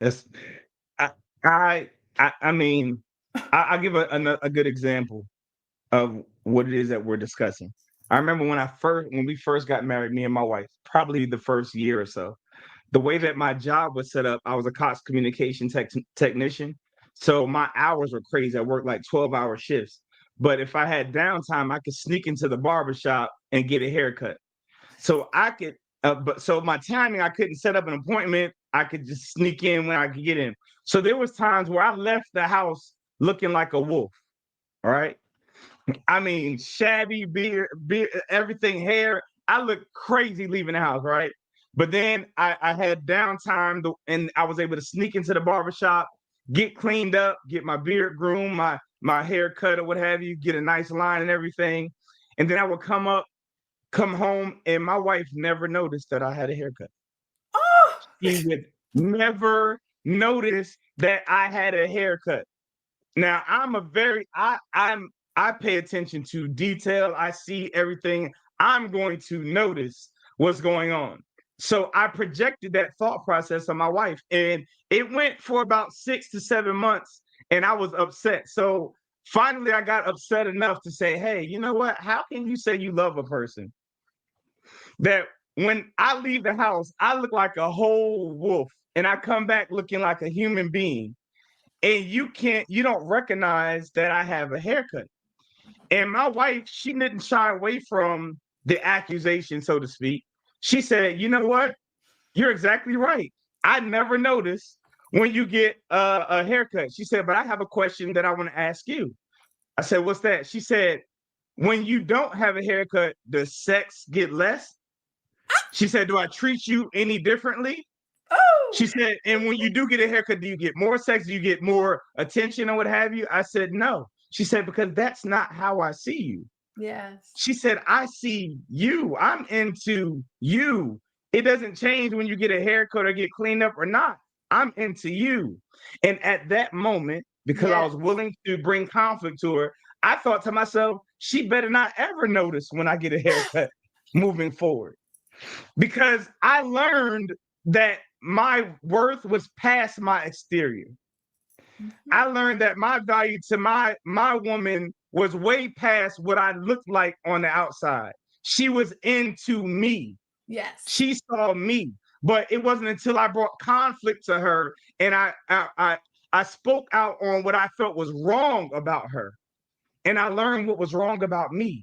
That's I I I mean, I'll give a good example of what it is that we're discussing. I remember when we first got married, me and my wife, probably the first year or so. The way that my job was set up, I was a Cox communication technician. So my hours were crazy. I worked like 12-hour shifts. But if I had downtime, I could sneak into the barber shop and get a haircut. So I could, but so my timing, I couldn't set up an appointment. I could just sneak in when I could get in. So there was times where I left the house looking like a wolf. All right. I mean, shabby beard, everything, hair. I looked crazy leaving the house, right? But then I had downtime and I was able to sneak into the barbershop, get cleaned up, get my beard groomed, my hair cut or what have you, get a nice line and everything. And then I would come home, and my wife never noticed that I had a haircut. Oh, She would never notice that I had a haircut. Now I pay attention to detail. I see everything. I'm going to notice what's going on. So I projected that thought process on my wife, and it went for about 6 to 7 months, and I was upset. So finally, I got upset enough to say, "Hey, you know what? How can you say you love a person that when I leave the house, I look like a whole wolf, and I come back looking like a human being?" And you don't recognize that I have a haircut. And my wife, she didn't shy away from the accusation, so to speak. She said, "You know what? You're exactly right. I never noticed when you get a haircut." She said, "But I have a question that I want to ask you." I said, "What's that?" She said, "When you don't have a haircut, does sex get less?" She said, "Do I treat you any differently?" oh, She said, "And when you do get a haircut, do you get more sex? Do you get more attention or what have you?" I said, "No." She said, "Because that's not how I see you." yes. She said, "I see you. I'm into you. It doesn't change when you get a haircut or get cleaned up or not. I'm into you." And at that moment, because I was Yes. willing to bring conflict to her, I thought to myself, she better not ever notice when I get a haircut moving forward, because I learned that my worth was past my exterior. Mhm. I learned that my value to my woman was way past what I looked like on the outside. She was into me. Yes. She saw me. But it wasn't until I brought conflict to her and I spoke out on what I felt was wrong about her, and I learned what was wrong about me.